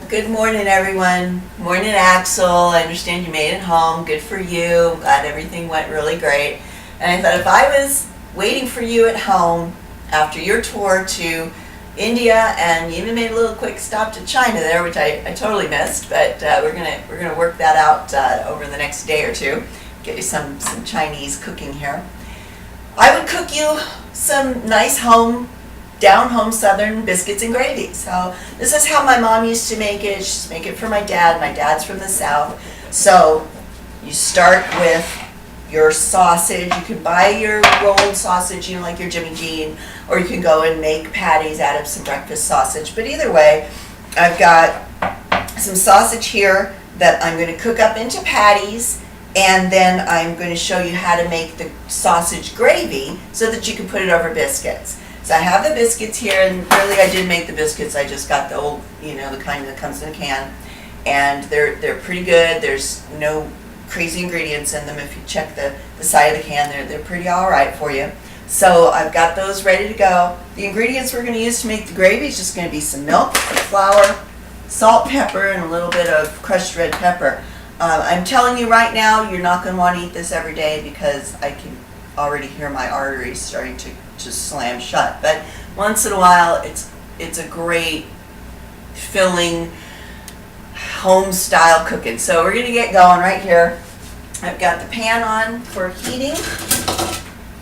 Good morning, everyone. Morning, Axel. I understand you made it home. Good for you. I'm glad everything went really great. And I thought if I was waiting for you at home after your tour to India, and you even made a little quick stop to China there, which I totally missed, but we're gonna work that out over the next day or two. Get you some Chinese cooking here. I would cook you some nice down home southern biscuits and gravy. So this is how my mom used to make it. She used to make it for my dad. My dad's from the South. So you start with your sausage. You can buy your rolled sausage, like your Jimmy Dean, or you can go and make patties out of some breakfast sausage. But either way, I've got some sausage here that I'm going to cook up into patties, and then I'm going to show you how to make the sausage gravy so that you can put it over biscuits. So I have the biscuits here, and really I did make the biscuits. I just got the old, the kind that comes in a can, and they're pretty good. There's no crazy ingredients in them. If you check the side of the can, they're pretty all right for you. So I've got those ready to go. The ingredients we're going to use to make the gravy is just going to be some milk, some flour, salt, pepper, and a little bit of crushed red pepper. I'm telling you right now, you're not going to want to eat this every day because I can already hear my arteries starting to slam shut. But once in a while, it's a great filling home style cooking. So we're going to get going right here. I've got the pan on for heating,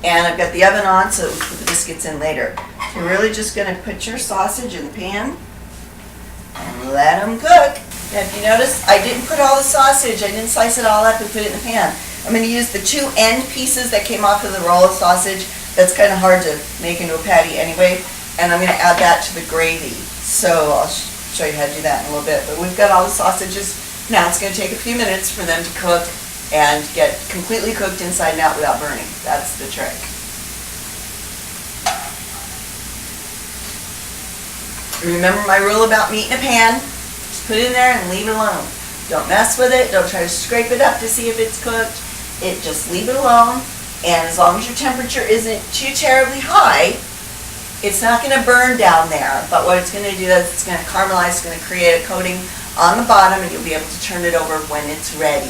and I've got the oven on so we put the biscuits in later. You're really just going to put your sausage in the pan and let them cook. Now if you notice, I didn't put all the sausage, I didn't slice it all up and put it in the pan. I'm going to use the two end pieces that came off of the roll of sausage. That's kind of hard to make into a patty anyway, and I'm going to add that to the gravy. So I'll show you how to do that in a little bit. But we've got all the sausages. Now it's going to take a few minutes for them to cook and get completely cooked inside and out without burning. That's the trick. Remember my rule about meat in a pan? Just put it in there and leave it alone. Don't mess with it. Don't try to scrape it up to see if it's cooked. Just leave it alone. And as long as your temperature isn't too terribly high, it's not going to burn down there. But what it's going to do is it's going to caramelize. It's going to create a coating on the bottom, and you'll be able to turn it over when it's ready.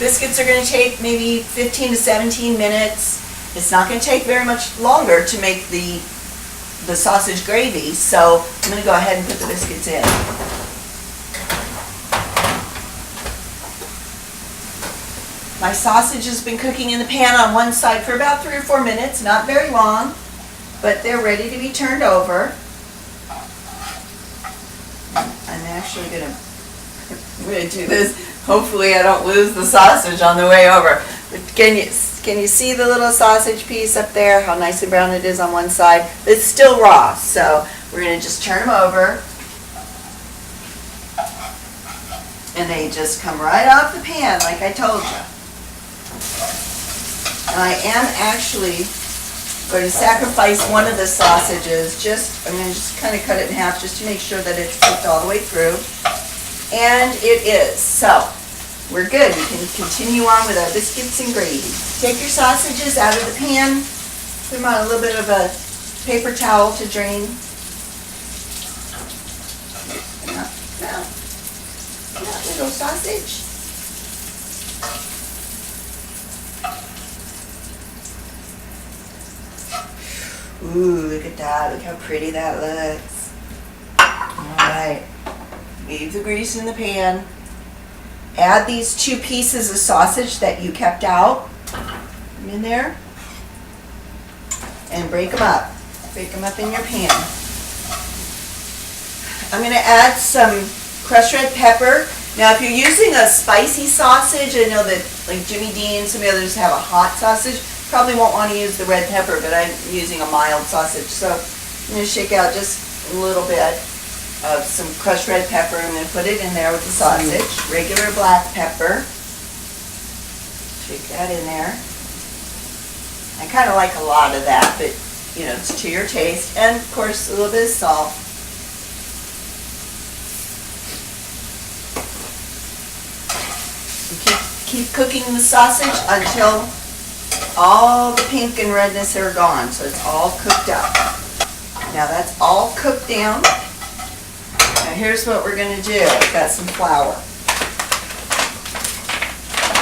Biscuits are going to take maybe 15 to 17 minutes. It's not going to take very much longer to make the sausage gravy, so I'm going to go ahead and put the biscuits in. My sausage has been cooking in the pan on one side for about 3 or 4 minutes, not very long, but they're ready to be turned over. I'm actually going to do this. Hopefully I don't lose the sausage on the way over. But can you see the little sausage piece up there, how nice and brown it is on one side? It's still raw, so we're going to just turn them over. And they just come right off the pan like I told you. And I am actually going to sacrifice one of the sausages. I'm going to just kind of cut it in half just to make sure that it's cooked all the way through. And it is. So we're good. We can continue on with our biscuits and gravy. Take your sausages out of the pan. Put them on a little bit of a paper towel to drain. Now, little sausage. Ooh, look at that. Look how pretty that looks. Alright. Leave the grease in the pan. Add these 2 pieces of sausage that you kept out in there. And break them up. Break them up in your pan. I'm going to add some crushed red pepper. Now if you're using a spicy sausage, I know that like Jimmy Dean and some of the others have a hot sausage. Probably won't want to use the red pepper, but I'm using a mild sausage. So I'm going to shake out just a little bit of some crushed red pepper. I'm going to put it in there with the sausage. Regular black pepper. Shake that in there. I kind of like a lot of that, but it's to your taste. And of course a little bit of salt. Keep cooking the sausage until all the pink and redness are gone, so it's all cooked up. Now that's all cooked down. Now here's what we're going to do. I've got some flour.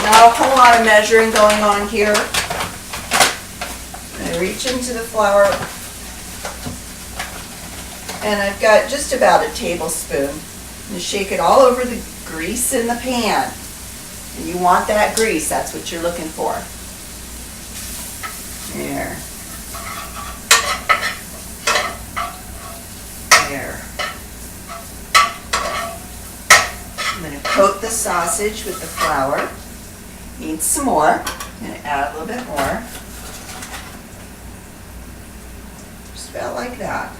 Not a whole lot of measuring going on here. I reach into the flour, and I've got just about a tablespoon. I'm going to shake it all over the grease in the pan. And you want that grease, that's what you're looking for. There. There. I'm going to coat the sausage with the flour. Need some more. I'm going to add a little bit more. Just about like that.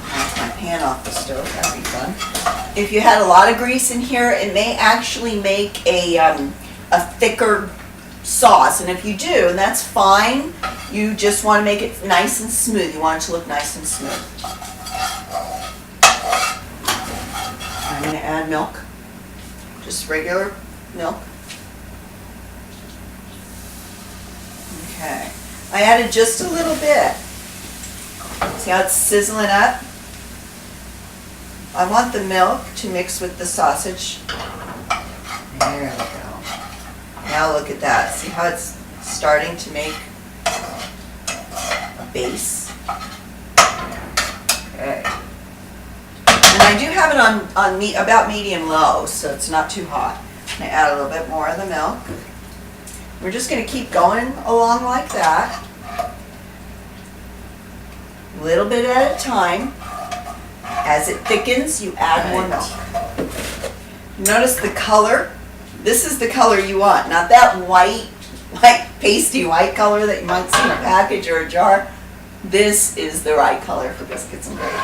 Knock my pan off the stove, that'd be fun. If you had a lot of grease in here, it may actually make a thicker sauce, and if you do, and that's fine, you just want to make it nice and smooth. You want it to look nice and smooth. I'm going to add milk, just regular milk. Okay, I added just a little bit. See how it's sizzling up? I want the milk to mix with the sausage. There we go. Now look at that. See how it's starting to make a base? Okay. And I do have it on about medium low, so it's not too hot. I'm going to add a little bit more of the milk. We're just going to keep going along like that. A little bit at a time. As it thickens, you add more milk. Notice the color. This is the color you want, not that white, pasty white color that you might see in a package or a jar. This is the right color for biscuits and gravy.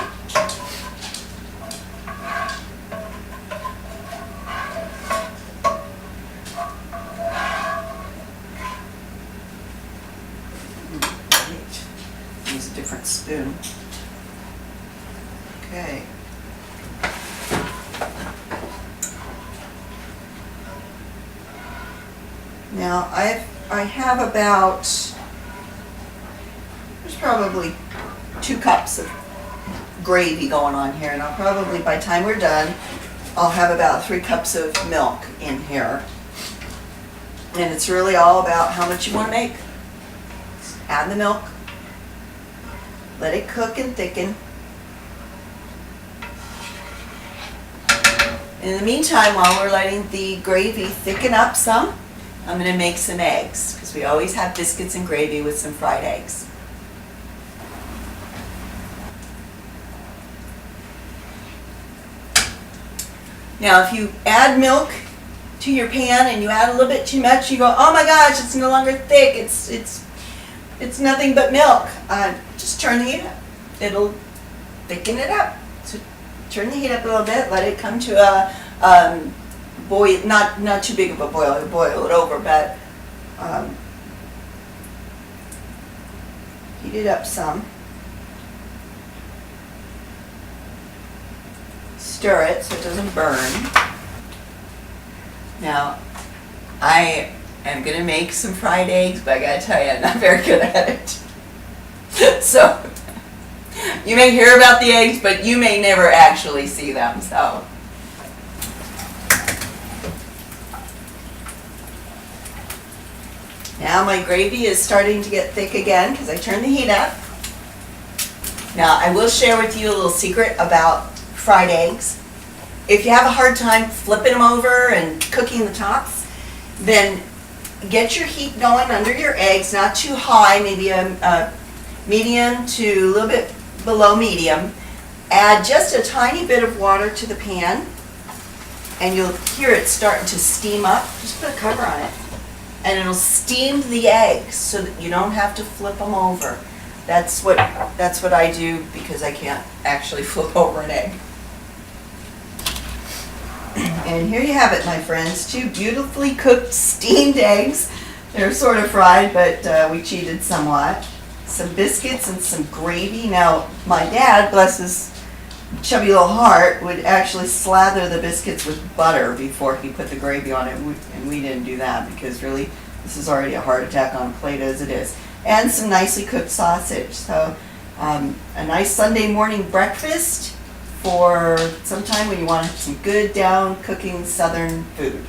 Use a different spoon. Okay. Now I have about, there's probably 2 cups of gravy going on here, and I'll probably, by the time we're done, I'll have about 3 cups of milk in here. And it's really all about how much you want to make. Just add the milk, let it cook and thicken. In the meantime, while we're letting the gravy thicken up some, I'm going to make some eggs, because we always have biscuits and gravy with some fried eggs. Now, if you add milk to your pan and you add a little bit too much, you go, oh my gosh, it's no longer thick, it's nothing but milk. Just turn the heat up. It'll thicken it up. So turn the heat up a little bit, let it come to a boil, not too big of a boil, boil it over, but heat it up some. Stir it so it doesn't burn. Now, I am going to make some fried eggs, but I got to tell you, I'm not very good at it. So, you may hear about the eggs, but you may never actually see them, so. Now my gravy is starting to get thick again because I turned the heat up. Now I will share with you a little secret about fried eggs. If you have a hard time flipping them over and cooking the tops, then get your heat going under your eggs, not too high, maybe a medium to a little bit below medium. Add just a tiny bit of water to the pan, and you'll hear it starting to steam up. Just put a cover on it, and it'll steam the eggs so that you don't have to flip them over. That's what I do because I can't actually flip over an egg. And here you have it, my friends, 2 beautifully cooked steamed eggs. They're sort of fried, but we cheated somewhat. Some biscuits and some gravy. Now, my dad, bless his chubby little heart, would actually slather the biscuits with butter before he put the gravy on it, and we didn't do that because really this is already a heart attack on a plate as it is. And some nicely cooked sausage. So A nice Sunday morning breakfast for sometime when you want some good down cooking Southern food.